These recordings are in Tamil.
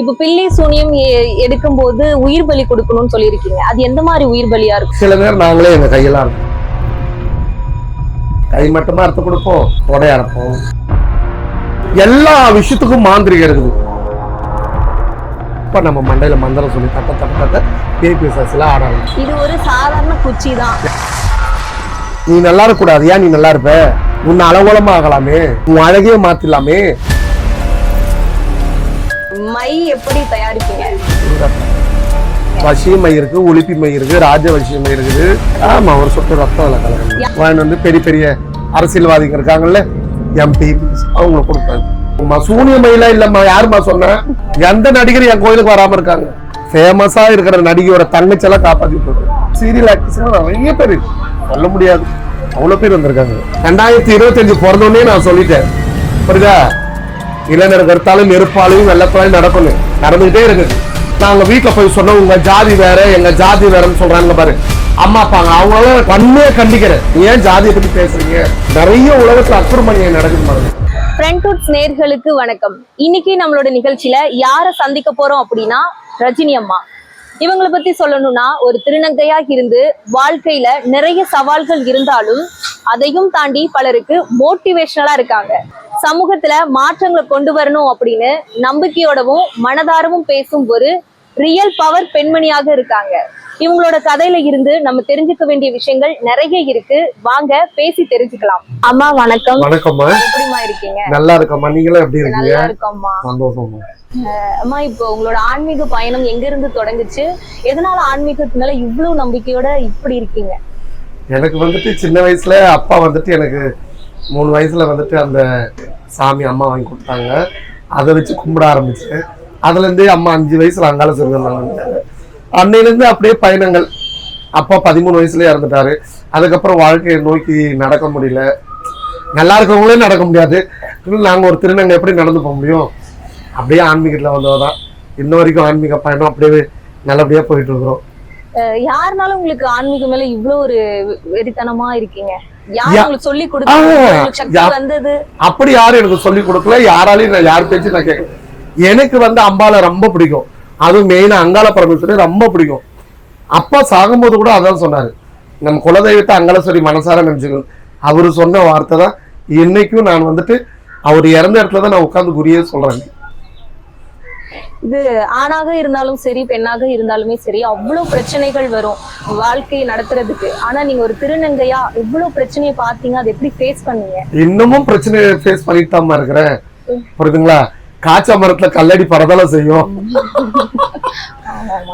இப்ப பில்லி சூனியம் எடுக்கும் போது உயிர் பலி கொடுக்கணும்னு சொல்லியிருக்கீங்க. அது எந்த மாதிரி உயிர் பலியா இருக்கும்? சில நேரம் நாங்களே எங்க கையெல்லாம் இருக்கும், கை மட்டுமா அறுத்து கொடுப்போம், உடைய அறுப்போம். எல்லா விஷயத்துக்கும் மாந்திரிகம் இருக்குது. இப்ப நம்ம மண்டையில மந்திரம் சொல்லி தட்ட தட்ட தட்ட பேய் பிசாசுல ஆடலாம். இது ஒரு சாதாரண குச்சி தான். நீ நல்லா இருக்கக்கூடாது, ஏன் நீ நல்லா இருப்ப, உன்னை அலங்கோலமா ஆகலாமே, உன் அழகையே மாத்திடலாமே. மை எப்படி தயாரிப்பீங்க? வசிய மை இருக்கு, ஒளிப்பி மை இருக்கு, ராஜ வசிய மை இருக்குது. ஆமா, ஒரு சொட்டு ரத்தம் இல்லை கலந்து வந்து பெரிய பெரிய அரசியல்வாதிகள் இருக்காங்கல்ல, எம்பி, அவங்க கொடுப்பாங்க. சூனிய மயிலா இல்லம்மா, யாருமா சொன்ன? எந்த நடிகர் என் கோயிலுக்கு வராம இருக்காங்க? ஃபேமஸா இருக்கிற நடிகையோட தங்கச்செல்லாம் காப்பாத்திட்டு இருக்கு. சீரியல் ஆக்டர்ஸ் நிறைய பேர் சொல்ல முடியாது, அவ்வளவு பேர் வந்திருக்காங்க. 2025 பிறந்தோடனே நான் சொல்லிட்டேன், புரியுதா? இளைஞர் கருத்தாலும் நெருப்பாலையும் வெள்ளத்தாலையும் நடக்கணும், நடந்துகிட்டே இருக்கு. நாங்க வீட்டுல போய் சொன்னோம், உங்க ஜாதி வேற எங்க ஜாதி வேறன்னு சொல்றாங்க பாரு அம்மா அப்பாங்க, அவங்களால கண்ணே கண்டிக்கிறேன். ஏன் ஜாதியை பத்தி பேசுறீங்க? நிறைய உலகத்துல அக்குறுமணியம் நடக்குது பாருங்க. ஃப்ரண்ட்வுட்ஸ் நேயர்களுக்கு வணக்கம். இன்னைக்கு நம்மளோட நிகழ்ச்சியில யாரை சந்திக்க போறோம் அப்படின்னா, ரஜினி அம்மா. இவங்களை பத்தி சொல்லணும்னா, ஒரு திருநங்கையாக இருந்து வாழ்க்கையில நிறைய சவால்கள் இருந்தாலும் அதையும் தாண்டி பலருக்கு மோட்டிவேஷனலா இருக்காங்க. சமூகத்துல மாற்றங்களை கொண்டு வரணும் அப்படின்னு நம்பிக்கையோடவும் மனதாரவும் பேசும் ஒரு ரியல் பவர் பெண்மணியாக இருக்காங்க. இவங்களோட கதையில இருந்து நம்ம தெரிஞ்சுக்க வேண்டிய விஷயங்கள் நிறைய இருக்கு. வாங்க பேசி தெரிஞ்சுக்கலாம். அம்மா வணக்கம். வணக்கம்மா. எப்படிமா இருக்கீங்க? நல்லா இருக்கம்மா, நீங்களும் எப்படி இருக்கீங்க? நல்லா இருக்கோம்மா. சந்தோஷமா. அம்மா, இப்போ உங்களோட ஆன்மீக பயணம் எங்க இருந்து தொடங்குச்சு? எதனால ஆன்மீகத்து மேல இவ்வளவு நம்பிக்கையோட இப்படி இருக்கீங்க? எனக்கு வந்துட்டு சின்ன வயசுல அப்பா வந்துட்டு எனக்கு 3 வயசுல வந்துட்டு அந்த சாமி அம்மா வாங்கி கொடுத்தாங்க. அதை வச்சு கும்பிட ஆரம்பிச்சேன். அதுல இருந்து அம்மா 5 வயசுல அங்கால சொல்லிருந்தாங்க. அன்னையிலேருந்து அப்படியே பயணங்கள். அப்பா 13 வயசுல இறந்துட்டாரு. அதுக்கப்புறம் வாழ்க்கையை நோக்கி நடக்க முடியல. நல்லா இருக்கிறவங்களே நடக்க முடியாது, நாங்க ஒரு திருநங்கை எப்படி நடந்து போக முடியும்? அப்படியே ஆன்மீகத்துல வந்தவதான் இன்ன வரைக்கும் ஆன்மீக பயணம் அப்படியே நல்லபடியா போயிட்டு இருக்கிறோம். யாருனாலும் உங்களுக்கு ஆன்மீகம் மேல இவ்வளவு ஒரு வெறித்தனமா இருக்கீங்க? யார் உங்களுக்கு சொல்லி கொடுத்தது வந்தது? அப்படி யாரும் எனக்கு சொல்லி கொடுக்கல. யாராலையும் நான் யார் பேச்சு நான் கேட்கல. எனக்கு வந்து அம்பால ரொம்ப பிடிக்கும், அதுவும் மெயினா அங்காள பரமேஸ்வரி ரொம்ப பிடிக்கும். அப்பா சாகும்போது கூட அதான் சொன்னாரு, நம்ம குலதெய்வத்தை அங்காளேஸ்வரி மனசார நினைச்சுக்கணும். அவரு சொன்ன வார்த்தை தான் இன்னைக்கும் நான் வந்துட்டு அவர் இறந்த இடத்துலதான் நான் உட்கார்ந்து குறியே சொல்றேன். இது ஆணாக இருந்தாலும் சரி, பெண்ணாக இருந்தாலுமே சரி, அவ்வளவு பிரச்சனைகள் வரும் வாழ்க்கையை நடத்துறதுக்கு. ஆனா நீங்க ஒரு திருநங்கையா எவ்வளவு பிரச்சனையை பாத்தீங்க, அதை எப்படி ஃபேஸ் பண்ணீங்க? இன்னமும் பிரச்சனையை ஃபேஸ் பண்ணிட்டு தான் இருக்கிறேன், புரியுதுங்களா? காய்ச்ச மரத்துல கல்லடி பரதெல்லாம் செய்யும்,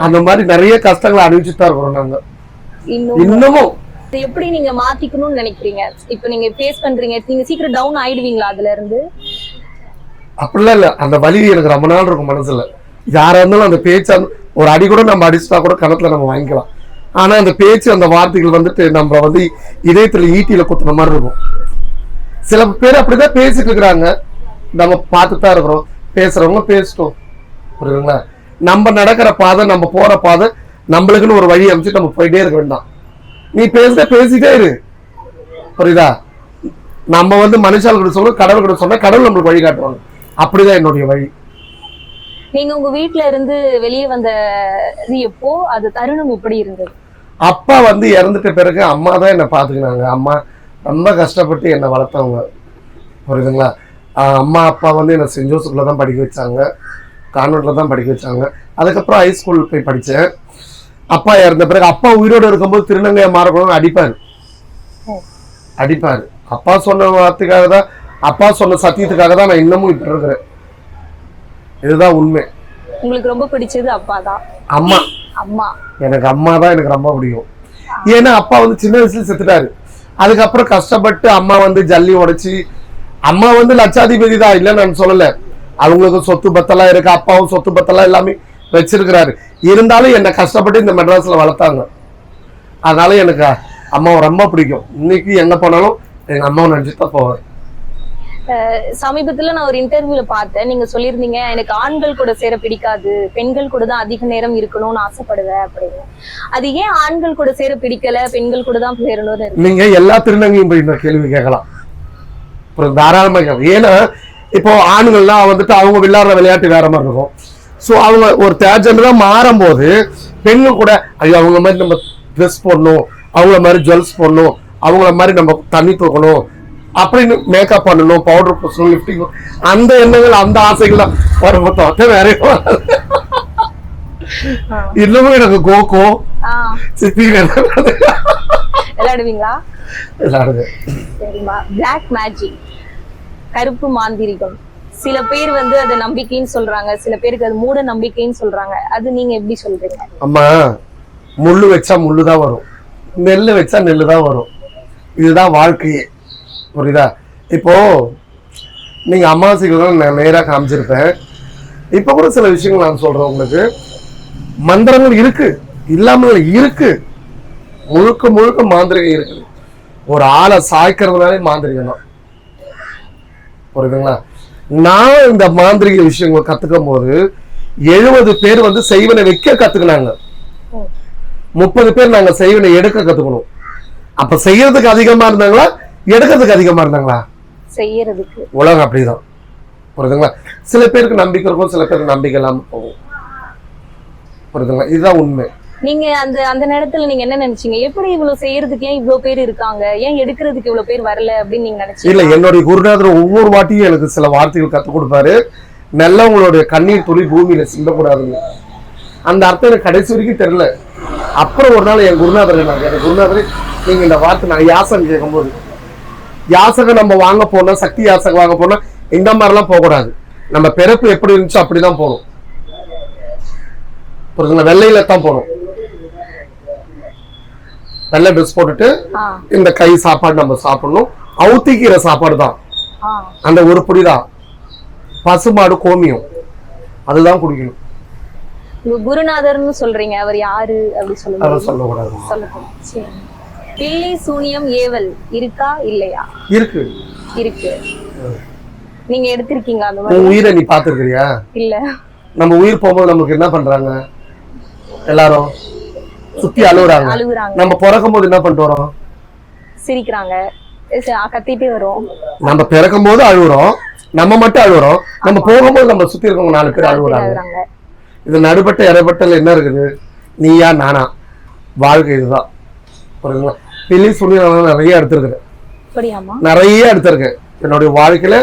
அந்த மாதிரி நிறைய கஷ்டங்களை அனுபவிச்சுட்டு தான் இருக்கிறோம் நாங்க இன்னமும். எப்படி நீங்க மாத்திக்கணும்னு நினைக்கிறீங்க? இப்ப நீங்க ஃபேஸ் பண்றீங்க, நீங்க சீக்கிரம் டவுன் ஆயிடுவீங்களா அதுல இருந்து? அப்படிலாம் இல்ல, அந்த வலி எனக்கு ரொம்ப நாள் இருக்கும் மனசுல. யாரா இருந்தாலும் அந்த பேச்சு, ஒரு அடி கூட நம்ம அடிச்சுட்டா கூட கணத்துல நம்ம வாங்கிக்கலாம். ஆனா அந்த பேச்சு, அந்த வார்த்தைகள் வந்துட்டு நம்ம வந்து இதயத்துல ஈட்டியில குத்துன மாதிரி இருக்கும். சில பேர் அப்படிதான் பேசிட்டு இருக்கிறாங்க, நம்ம பார்த்துதான் இருக்கிறோம். பேசுறவங்க பேசிட்டோம், புரியுதுங்களா? நம்ம நடக்கிற பாதை, நம்ம போற பாதை, நம்மளுக்குன்னு ஒரு வழி அமைச்சு நம்ம போயிட்டே இருக்க வேண்டாம். நீ பேசிட்டே இரு, புரியுதா? நம்ம வந்து மனுஷால் சொல்ல, கடவுள் கிட்ட சொன்னா கடவுள் நம்மளுக்கு வழி காட்டுவாங்க. அப்படிதான் என்னுடைய வழி. நீங்க உங்க வீட்டுல இருந்து வெளியே வந்த எப்போ, அது தருணம் எப்படி இருந்தது? அப்பா வந்து இறந்துட்ட பிறகு அம்மா தான் என்னை பாத்துக்கினாங்க. அம்மா ரொம்ப கஷ்டப்பட்டு என்னை வளர்த்தவங்க, புரியுதுங்களா? அம்மா அப்பா வந்து என்னை சென்ட் ஜோசப்ல தான் படிக்க வச்சாங்க, கான்வென்ட்ல தான் படிக்க வச்சாங்க. அதுக்கப்புறம் ஹைஸ்கூல் போய் படித்தேன். அப்பா இறந்த பிறகு அப்பா உயிரோடு இருக்கும்போது திருநங்கையை மாறக்கூடாதுன்னு அடிப்பாரு. அப்பா சொன்ன வார்த்தைக்காக தான், அப்பா சொன்ன சத்தியத்துக்காக தான் நான் இன்னமும் இப்படி இருக்கிறேன். இதுதான் உண்மை. உங்களுக்கு ரொம்ப பிடிச்சது அப்பா தான்? அம்மா. எனக்கு அம்மா தான் எனக்கு ரொம்ப பிடிக்கும். ஏன்னா அப்பா வந்து சின்ன வயசுல செத்துட்டாரு. அதுக்கப்புறம் கஷ்டப்பட்டு அம்மா வந்து ஜல்லி உடைச்சி, அம்மா வந்து லட்சாதிபதி தான், இல்லைன்னு நான் சொல்லல. அவங்களுக்கு சொத்து பத்தெல்லாம் இருக்கு, அப்பாவும் சொத்து பத்தெல்லாம் எல்லாமே வச்சிருக்கிறாரு. இருந்தாலும் என்னை கஷ்டப்பட்டு இந்த மெட்ராஸ்ல வளர்த்தாங்க. அதனால எனக்கு அம்மாவை ரொம்ப பிடிக்கும். இன்னைக்கு எங்க போனாலும் எங்க அம்மாவை நினைச்சுட்டு தான் போவேன். சமீபத்துல நான் ஒரு இன்டர்வியூல பார்த்தேன், நீங்க சொல்லியிருந்தீங்க, எனக்கு ஆண்கள் கூட சேர பிடிக்காது, பெண்கள் கூட தான் அதிக நேரம் இருக்கணும்னு ஆசைப்படுவேன் அப்படின்னு. அது ஏன் ஆண்கள் கூட சேர பிடிக்கல, பெண்கள் கூட தான் சேரணும்னு? நீங்க எல்லா திருநங்கையும் போய் இந்த கேள்வி கேட்கலாம், தாராளமா கேட்கலாம். ஏன்னா இப்போ ஆண்கள்லாம் வந்துட்டு அவங்க விளையாடுற விளையாட்டு வேற மாதிரி இருக்கும், ஸோ அவங்க ஒரு தேர்ட் ஜெண்டரா மாறும் போது பெண்கள் கூட ஐயோ அவங்க மாதிரி நம்ம ட்ரெஸ் போடணும், அவங்கள மாதிரி ஜுவல்ஸ் போடணும், அவங்கள மாதிரி நம்ம தண்ணி தூக்கணும் அப்படின்னு மேக்கப் பண்ணணும், பவுடர் பூசணும், லிப்டிங், அந்த எண்ணங்கள் அந்த ஆசைகள் தான் வரும். வேற இன்னமும் எனக்கு கோகோ சித்தி விளையாடுவீங்களா? விளையாடுவேன். சரிமா. பிளாக் மேஜிக், கருப்பு மாந்திரிகம், சில பேர் வந்து அது நம்பிக்கைன்னு சொல்றாங்க, சில பேருக்கு அது மூட நம்பிக்கைன்னு சொல்றாங்க. அது நீங்க எப்படி சொல்றீங்க? அம்மா, முள்ளு வச்சா முள்ளுதான் வரும், நெல்லு வச்சா நெல்லு தான் வரும். இதுதான் வாழ்க்கையே, புரியுதா? இப்போ நீங்க அமாவாசைக்கு நான் நேராக காமிச்சிருப்பேன். இப்ப கூட சில விஷயங்கள் நான் சொல்றேன் உங்களுக்கு. மந்திரங்கள் இருக்கு, இல்லாமல் இருக்கு, முழுக்க முழுக்க மாந்திரிகம் இருக்குது. ஒரு ஆளை சாய்க்கிறதுனாலே மாந்திரிகம் தான், புரியுதுங்களா? நான் இந்த மாந்திரிக விஷயங்களை கத்துக்கும் போது 70 பேர் வந்து செய்வனை வைக்க கத்துக்கினாங்க, 30 பேர் நாங்க செய்வனை எடுக்க கத்துக்கணும். அப்ப செய்யறதுக்கு அதிகமா இருந்தாங்களா, எடுக்கிறதுக்கு அதிகமா இருந்தாங்களா? செய்யறதுக்கு. உலகம் அப்படிதான், புரியுதுங்களா? சில பேருக்கு நம்பிக்கை இருக்கும், சில பேருக்கு நம்பிக்கை இல்லாம போகும், புரியுதுங்களா? இதுதான் உண்மை. நீங்க அந்த அந்த நேரத்துல நீங்க என்ன நினைச்சீங்க? எப்படி இவ்வளவு செய்யறதுக்கு ஏன் இவ்வளவு பேர் இருக்காங்க, ஏன் எடுக்கிறதுக்கு இவ்வளவு பேர் வரல அப்படின்னு நீங்க நினைச்சீங்க? இல்ல, என்னுடைய குருநாதர் ஒவ்வொரு வாட்டியும் எனக்கு சில வார்த்தைகள் கத்துக் கொடுப்பாரு. நல்லவங்களுடைய கண்ணீர் துளி பூமியில சிந்தக்கூடாதுன்னு. அந்த அர்த்தம் எனக்கு கடைசி வரைக்கும் தெரியல. அப்புறம் ஒரு நாள் என் குருநாதர் என் குருநாதர், நீங்க இந்த வார்த்தை நான் யாசகம் கேட்கும்போது, யாசகம் நம்ம வாங்க போனா, சக்தி யாசகம் வாங்க போனா இந்த மாதிரிலாம் போகக்கூடாது. நம்ம பிறப்பு எப்படி இருந்துச்சோ அப்படிதான் போகணும், புரியுதுங்களா? வெள்ளையில தான் போகணும், வெள்ளை ட்ரெஸ் போட்டுட்டு இந்த கை சாப்பாடு நம்ம சாப்பிடணும். அவுத்திக்கிற சாப்பாடு தான், அந்த ஒரு பொடி தான், பசுமாடு கோமியம் அதுதான் குடிக்கணும். குருநாதர்னு சொல்றீங்க, அவர் யாரு அப்படி சொல்லுங்க. சொல்லக்கூடாது. பில்லி சூனியம் ஏவல் இருக்கா இல்லையா? இருக்கு, இருக்கு. நீங்க எடுத்திருக்கீங்க அந்த மாதிரி? உயிரை நீ பாத்துருக்கிறியா? இல்ல. நம்ம உயிர் போகும்போது நமக்கு என்ன பண்றாங்க? எல்லாரும் சுத்தி அழுகுறாங்க. நம்ம பிறக்கும் போது என்ன பண்ணிட்டு வரோம்? சிரிக்கிறாங்க, கத்திட்டே வரோம். நம்ம பிறக்கும் போது அழுகுறோம், நம்ம மட்டும் அழுகுறோம். நம்ம போகும்போது நம்ம சுத்தி இருக்கவங்க 4 பேர் அழுகுறாங்க. இது நடுபட்ட இடைப்பட்டல என்ன இருக்குது? நீயா நானா? வாழ்க்கை இதுதான், புரியுதுங்களா? பில்லி சொல்லி நான் நிறைய எடுத்திருக்கிறேன். நிறைய எடுத்திருக்கேன் என்னுடைய வாழ்க்கையில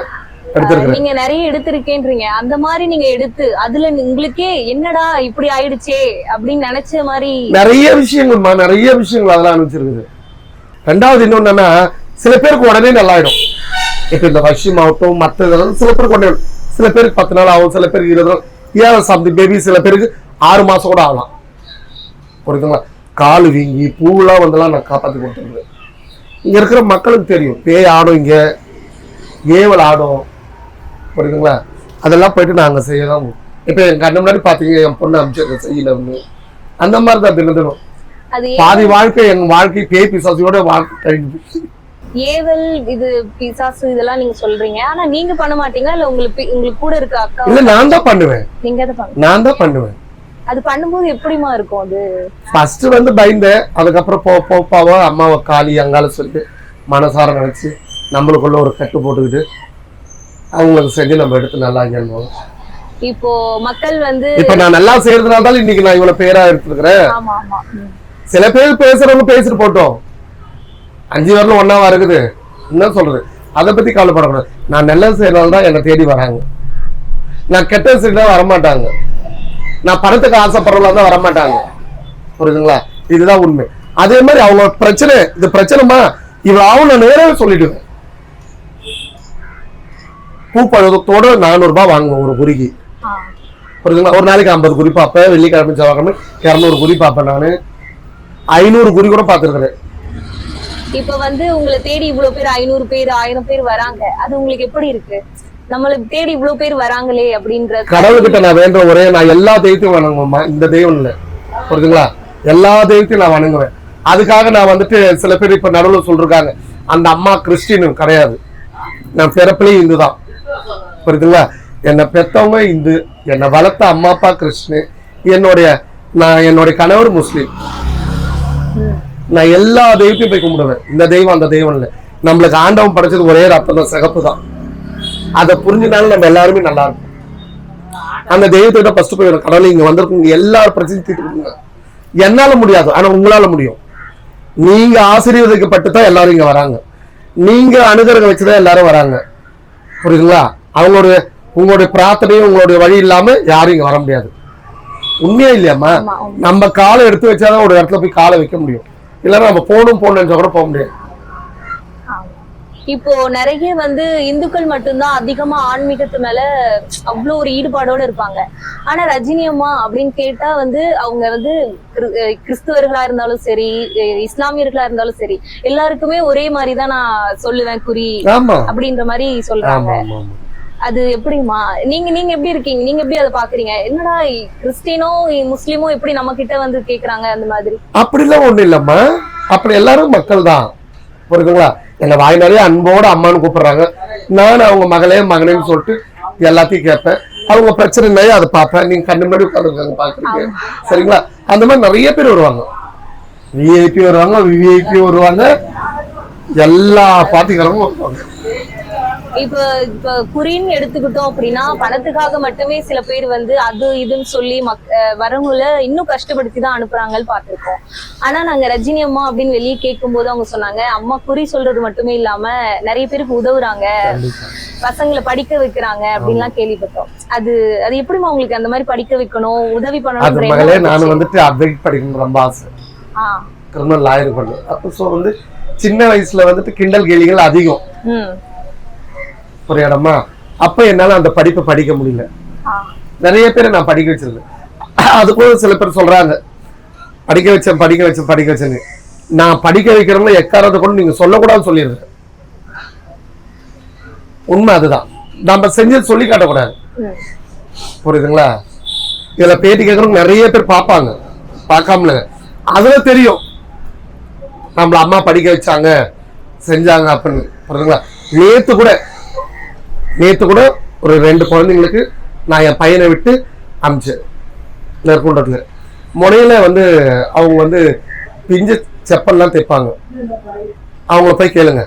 எடுத்திருக்கேன். நீங்க நிறைய எடுத்திருக்கேன்றீங்க, அந்த மாதிரி நீங்க எடுத்து அதுல உங்களுக்கே என்னடா இப்படி ஆயிடுச்சே அப்படின்னு நினைச்ச மாதிரி நிறைய விஷயங்கள்மா, நிறைய விஷயங்கள் அதெல்லாம் அனுப்பிச்சிருக்குது. ரெண்டாவது இன்னொன்னு என்னன்னா, சில பேருக்கு உடனே நல்லாயிடும். இப்ப இந்த வஷ்யம் ஆகட்டும், மற்ற இதெல்லாம் சில பேருக்கு உடனே, சில பேருக்கு 10 நாள் ஆகும், சில பேருக்கு 20 நாள், ஏன் சம்திங் பேபி சில பேருக்கு 6 மாசம் கூட ஆகலாம், புரியுதுங்களா? கால் வீங்கி பூவெல்லாம் வந்தெல்லாம் நான் காப்பாற்றி கொடுத்துருக்கேன். இங்க இருக்கிற மக்களுக்கு தெரியும், பேய் ஆடும், இங்க ஏவல் ஆடும், புரியுதுங்களா? அதெல்லாம் போயிட்டு நாங்க செய்யலாம். இப்ப என் கண்ணு முன்னாடி பாத்தீங்க, என் பொண்ணு அமிச்சு செய்யல, அந்த மாதிரிதான் தினம் பாதி வாழ்க்கை எங்க வாழ்க்கை பேய் பிசாசியோட வாழ்க்கை கழிஞ்சு. ஏவல் இது பிசாசு இதெல்லாம் நீங்க சொல்றீங்க, ஆனா நீங்க பண்ண மாட்டீங்களா? இல்ல உங்களுக்கு கூட இருக்க அக்கா? இல்ல, நான் தான் பண்ணுவேன். நான் தான் பண்ணுவேன். அது பண்ணும்போது எப்படிமா இருக்கும்? அது ஃபர்ஸ்ட் வந்து பயந்தேன், அதுக்கப்புறம் போப்பாவோ அம்மாவை காளி அங்கால சொல்லிட்டு மனசார நினைச்சு நம்மளுக்குள்ள ஒரு கட்டு போட்டுக்கிட்டு அவங்களுக்கு செஞ்சு நம்ம எடுத்து நல்லா இங்கன்னு. இப்போ மக்கள் வந்து இப்ப நான் நல்லா செய்யறதுனால தான் இன்னைக்கு நான் இவ்வளவு பேரா எடுத்துக்கிறேன். சில பேர் பேசுறவங்க பேசிட்டு போட்டோம், 5 வரலும் ஒன்னாவா இருக்குது, என்ன சொல்றது? அதை பத்தி கவலைப்படக்கூடாது. நான் நல்லது செய்யறதால தான் என்னை தேடி வராங்க, நான் கெட்டது செய்யறதா வரமாட்டாங்க, நான் பணத்துக்கு ஆசைப்படுறதா தான் வரமாட்டாங்க, புரியுதுங்களா? இதுதான் உண்மை. அதே மாதிரி அவங்க பிரச்சனை, இது பிரச்சனைமா இவ்வளவு ஆகும், நான் நேராவே சொல்லிடுவேன். பூப்பழத்தோட 400 ரூபாய் வாங்குவோம் ஒரு குறிக்கு, புரியுதுங்களா? ஒரு நாளைக்கு 50 குறி பார்ப்பேன், வெள்ளிக்கிழமை செவ்வாய்க்கிழமை 200 குறி பார்ப்பேன். நானு 500 குறி கூட பார்த்துருக்கிறேன். இப்ப வந்து உங்களை தேடி இவ்வளவு பேர் 500 பேர் 1000 பேர் வராங்க, அது உங்களுக்கு எப்படி இருக்கு? நம்மளுக்கு தேடி இவ்வளவு பேர் வராங்களே அப்படின்ற கடவுள்கிட்ட நான் வேண்ட ஒரே, நான் எல்லா தெய்வத்தையும் வணங்குவேம்மா, இந்த தெய்வம் இல்லை, புரியுதுங்களா? எல்லா தெய்வத்தையும் நான் வணங்குவேன். அதுக்காக நான் வந்துட்டு சில பேர் இப்ப நடுவில் சொல்றாங்க அந்த அம்மா கிறிஸ்டின் கிடையாது, நான் பிறப்பிலேயே இந்து தான், புரியுதுங்களா? என்னை பெற்றவங்க இந்து, என்னை வளர்த்த அம்மா அப்பா கிறிஸ்டின், என்னுடைய கணவர் முஸ்லீம். நான் எல்லா தெய்வத்தையும் போய் கும்பிடுவேன். இந்த தெய்வம் அந்த தெய்வம் இல்லை, நம்மளுக்கு ஆண்டவன் படைச்சது ஒரே ரத்தம் தான், சிகப்பு தான். அதை புரிஞ்சுனாலும் நம்ம எல்லாருமே நல்லா இருக்கும். அந்த தெய்வத்திட்ட ஃபர்ஸ்ட் போய் கடவுளை இங்க வந்திருக்கீங்க எல்லா பிரச்சனையும் தீர்த்துக்கோங்க. என்னால முடியாது, ஆனா உங்களால முடியும். நீங்க ஆசீர்வதிக்கப்பட்டு தான் எல்லாரும் இங்க வராங்க. நீங்க அனுகிரகம் வச்சுதான் எல்லாரும் வராங்க. புரியுதுங்களா? உங்களுடைய பிரார்த்தனையும் உங்களுடைய வழி இல்லாம யாரும் இங்க வர முடியாது. உண்மையா இல்லையாம்மா? நம்ம காலை எடுத்து வச்சாதான் ஒரு இடத்துல போய் காலை வைக்க முடியும். இல்லைன்னா நம்ம போகணும் கூட போக முடியாது. இப்போ நிறைய இந்துக்கள் மட்டும்தான் அதிகமா ஆன்மீகத்து மேல அவ்வளவு ஒரு ஈடுபாடோட இருப்பாங்க. ஆனா ரஜினி அம்மா அப்படின்னு கேட்டா அவங்க கிறிஸ்துவர்களா இருந்தாலும் சரி, இஸ்லாமியர்களா இருந்தாலும் சரி, எல்லாருக்குமே ஒரே மாதிரிதான் நான் சொல்லுவேன் குறி அப்படின்ற மாதிரி சொல்றாங்க. அது எப்படிமா நீங்க எப்படி இருக்கீங்க? நீங்க எப்படி அதை பாக்குறீங்க? என்னடா கிறிஸ்டினோ முஸ்லிமோ எப்படி நம்ம கிட்ட கேக்குறாங்க அந்த மாதிரி? அப்படிலாம் ஒண்ணு இல்லம்மா. அப்படி எல்லாரும் மக்கள் தான். புரியுதுங்களா? என்ன வாய் நிறைய அன்போட அம்மான்னு கூப்பிடுறாங்க. நான் அவங்க மகனேன்னு சொல்லிட்டு எல்லாத்தையும் கேட்பேன். அவங்க பிரச்சனை அதை பார்ப்பேன். நீங்க கண்ணு முன்னாடி உட்காந்துருக்காங்க பாக்குறீங்க, சரிங்களா? அந்த மாதிரி நிறைய பேர் வருவாங்க. விஐபி வருவாங்க, விவிஐபி வருவாங்க, எல்லா பார்ட்டிக்காரங்களும் வருவாங்க. இப்ப குறின்னு எடுத்துக்கிட்டோம் அப்படின்னா பணத்துக்காக மட்டுமே சில பேர் அது இதுன்னு சொல்லி வரவங்கள இன்னும் கஷ்டப்படுத்தி தான் அனுப்புறாங்கன்னு பார்த்திருக்கோம். ஆனா நாங்க ரஜினி அம்மா அப்படின்னு வெளியே கேட்கும் போது அவங்க சொன்னாங்க, அம்மா குறி சொல்றது மட்டுமே இல்லாம நிறைய பேருக்கு உதவுறாங்க, பசங்களை படிக்க வைக்கிறாங்க அப்படின்லாம் கேள்விப்பட்டோம். அது எப்படிமா உங்களுக்கு அந்த மாதிரி படிக்க வைக்கணும், உதவி பண்ணணும்? நான் அட்வைட் படிக்கணும் ரொம்ப ஆசை. கிரிமினல் லாயர் பண்ணு. அப்போ சின்ன வயசுல கிண்டல் கேலிகள் அதிகம். ஒரு இடமா அப்ப என்னால அந்த படிப்பை படிக்க முடியல. நிறைய பேரை நான் படிக்க வச்சிருக்கேன். அதுக்கும் சில பேர் சொல்றாங்க படிக்க வச்சேன்னு. நான் படிக்க வைக்கிறவங்க எக்காரத்தை கூட நீங்க சொல்லக்கூடாதுன்னு சொல்லிடுறேன். உண்மை அதுதான். நம்ம செஞ்சது சொல்லி காட்டக்கூடாது. புரியுதுங்களா? இதுல பேட்டி கேட்கறவங்க நிறைய பேர் பார்ப்பாங்க, பார்க்காமல அதுல தெரியும் நம்மள அம்மா படிக்க வச்சாங்க செஞ்சாங்க அப்படின்னு. புரியுதுங்களா? நேத்து கூட ஒரு 2 குழந்தைங்களுக்கு நான் என் பையனை விட்டு அமிச்சேன். நெற்குன்றத்துல முனையில அவங்க பிஞ்சு செப்பல்லாம் தைப்பாங்க. அவங்கள போய் கேளுங்க.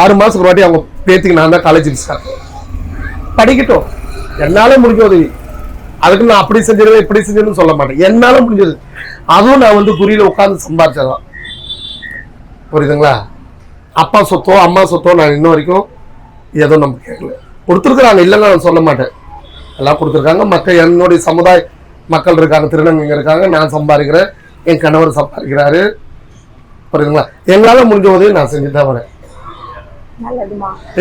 6 மாசத்துக்கு முன்னாடி அவங்க பேத்திக்கு நான் தான் காலேஜ் படிக்கட்டும். என்னால முடிஞ்ச உதவி. அதுக்கு நான் அப்படி செஞ்சிருவேன் இப்படி செஞ்சேன்னு சொல்ல மாட்டேன். என்னால முடிஞ்சது. அதுவும் நான் குறியில உட்கார்ந்து சம்பாதிச்சதான். புரியுதுங்களா? அப்பா சொத்தோ அம்மா சொத்தோ நான் இன்ன வரைக்கும் ஏதோ நம்ம கேட்கல. கொடுத்துருக்குறாங்க, இல்லைன்னா நான் சொல்ல மாட்டேன். எல்லாம் கொடுத்துருக்காங்க. மக்கள் என்னுடைய சமுதாய மக்கள் இருக்காங்க, திருநங்கைங்க இருக்காங்க, நான் சம்பாதிக்கிறேன், என் கணவர் சம்பாதிக்கிறாரு. புரியுதுங்களா? எங்களால முடிஞ்ச உதவி நான் செஞ்சுதான் வரேன்.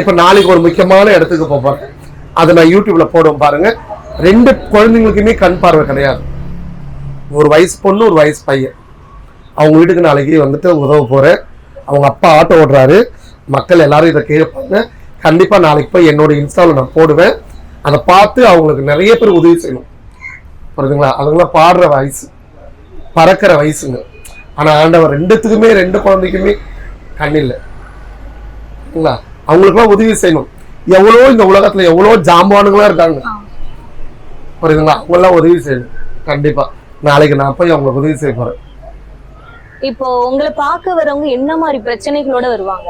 இப்ப நாளைக்கு ஒரு முக்கியமான இடத்துக்கு போறேன். அதை நான் யூடியூப்ல போடுவோம் பாருங்க. 2 குழந்தைங்களுக்குமே கண் பார்வை கிடையாது. ஒரு வயசு பொண்ணு, ஒரு வயசு பையன். அவங்க வீட்டுக்கு நாளைக்கு உதவ போறேன். அவங்க அப்பா ஆட்டோ ஓட்டுறாரு. மக்கள் எல்லாரும் இதை கேட்பாங்க. கண்டிப்பா நாளைக்கு போய் என்னோட இன்ஸ்டால நான் போடுவேன். அதை பார்த்து அவங்களுக்கு நிறைய பேர் உதவி செய்யணும். புரியுதுங்களா? அதுங்களாம் பாடுற வயசு, பறக்கிற வயசுங்க. ஆனா ஆண்டவர் 2 குழந்தைக்குமே கண் இல்லை. அவங்களுக்குலாம் உதவி செய்யணும். எவ்வளோ இந்த உலகத்துல எவ்வளோ ஜாம்பானுங்களா இருக்காங்க. புரியுதுங்களா? அவங்கெல்லாம் உதவி செய்யணும். கண்டிப்பா நாளைக்கு நான் போய் அவங்களுக்கு உதவி செய்ய போறேன். இப்போ உங்களை பார்க்க வரவங்க என்ன மாதிரி பிரச்சனைகளோட வருவாங்க?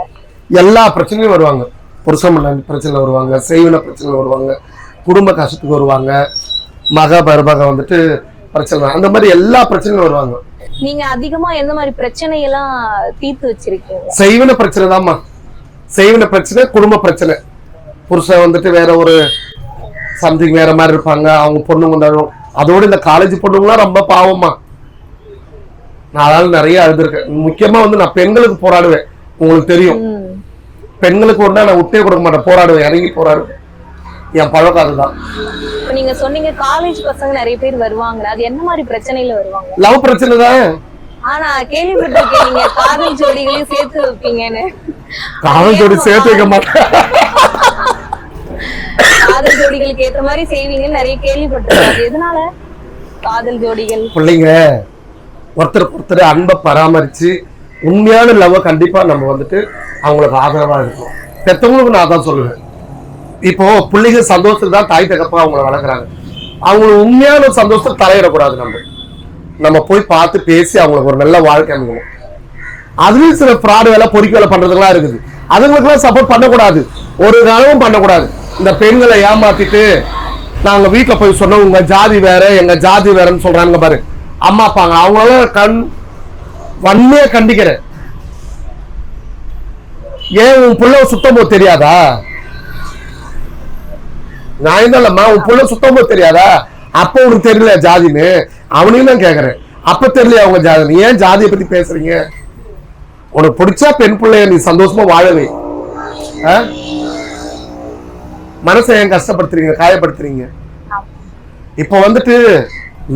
எல்லா பிரச்சனையும் வருவாங்க. புருஷன் பிரச்சனை வருவாங்க, செய்வன பிரச்சனை வருவாங்க, குடும்ப கஷ்டத்துக்கு வருவாங்க, மருமக பிரச்சனை, அந்த மாதிரி எல்லா பிரச்சனையும் வருவாங்க. நீங்க அதிகமா எந்த மாதிரி பிரச்சனை எல்லாம் தீர்த்து வச்சிருக்கீங்க? செய்வன பிரச்சனை தான்மா. செய்வன பிரச்சனை, குடும்ப பிரச்சனை. புருஷன் வேற ஒரு சம்திங் வேற மாதிரி இருப்பாங்க. அவங்க பொண்ணுங்க வந்தாலும் அதோட இந்த காலேஜ் பொண்ணுங்களாம் ரொம்ப பாவமா. நான் அதனால நிறைய அழுதுருக்கேன். முக்கியமா நான் பெண்களுக்கு போராடுவேன். உங்களுக்கு தெரியும், பெண்களுக்கு ஒண்ணா நான் விட்டே கொடுக்க மாட்டேன். போராடுவேன், இறங்கி போராடுவேன். என் பழக்கம் அதுதான். நீங்க சொன்னீங்க காலேஜ் பசங்க நிறைய பேர் வருவாங்க. அது என்ன மாதிரி பிரச்சனையில வருவாங்க? லவ் பிரச்சனை தான். ஆனா கேள்விப்பட்டிருக்கேன் நீங்க காதல் ஜோடிகளையும் சேர்த்து வைப்பீங்கன்னு. காதல் ஜோடி சேர்த்து வைக்க மாட்டேன். காதல் ஜோடிகளுக்கு ஏற்ற மாதிரி செய்வீங்கன்னு நிறைய கேள்விப்பட்டிருக்கேன். எதனால காதல் ஜோடிகள்? பிள்ளைங்க ஒருத்தர் அன்பை பராமரிச்சு உண்மையான லவ் கண்டிப்பா நம்ம அவங்களுக்கு ஆதரவா இருக்கும். பெற்றவங்களுக்கு நான் தான் சொல்லுவேன். இப்போ பிள்ளைங்க சந்தோஷத்துக்கு தான் தாய் தகப்பா அவங்களை வளர்க்குறாங்க. அவங்களுக்கு உண்மையான சந்தோஷத்துக்கு தலையிடக்கூடாது. நம்ம போய் பார்த்து பேசி அவங்களுக்கு ஒரு நல்ல வாழ்க்கை அமைக்கணும். அதுலயும் சில ஃப்ராடு வேலை, பொறிக்க வேலை பண்றதுலாம் இருக்குது. அதுங்களுக்குலாம் சப்போர்ட் பண்ணக்கூடாது, ஒரு காலமும் பண்ணக்கூடாது. இந்த பெண்களை ஏமாத்திட்டு நாங்க வீட்டுல போய் சொன்னோம் உங்க ஜாதி வேற எங்க ஜாதி வேறன்னு சொல்றாங்க பாரு அம்மா அப்பாங்க, அவங்களால வன்மையா கண்டிக்கிறேன். ஏன் உன் புள்ள சுத்தம் போது தெரியாதா? நான் இல்லம்மா, உன் புள்ள சுத்தம் போது தெரியாதா? அப்ப உனக்கு தெரியல ஜாதின்னு, அவனையும் தான் கேக்குறேன். அப்ப தெரியல அவங்க ஜாதி, ஏன் ஜாதியை பத்தி பேசுறீங்க? உனக்கு பிடிச்சா பெண் பிள்ளைய நீ சந்தோஷமா வாழவே, மனசை ஏன் கஷ்டப்படுத்துறீங்க, காயப்படுத்துறீங்க? இப்ப வந்துட்டு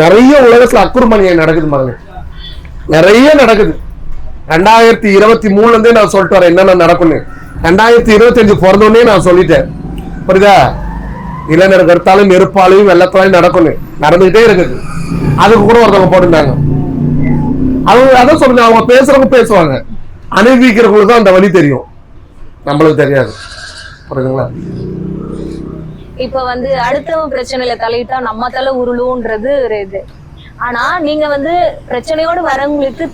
நிறைய உலகத்துல அக்குறுமணியம் நடக்குது பாருங்க, நிறைய நடக்குது. 2023 இருந்தே நான் சொல்லிட்டு வரேன் என்னென்ன நடக்கும்னு. 2025 பிறந்தோடனே நான் சொல்லிட்டேன், புரியுதா? இளைஞர் கருத்தாலும் நெருப்பாலையும் வெள்ளத்தாலையும் நடக்கும்னு, நடந்துகிட்டே இருக்குது. அதுக்கு கூட ஒருத்தவங்க போட்டுருந்தாங்க. அவங்க அதான் சொல்லுங்க, அவங்க பேசுறவங்க பேசுவாங்க, அனுபவிக்கிறவங்களுக்கு தான் அந்த வழி தெரியும், நம்மளுக்கு தெரியாது. புரியுதுங்களா? இப்ப வந்து அடுத்தவங்க பிரச்சனையில தலையிட்டா நம்ம தலை உருளுன்றது ஒரு இது. ஆனா நீங்க வந்து பிரச்சனையோடு வரவங்களுக்கு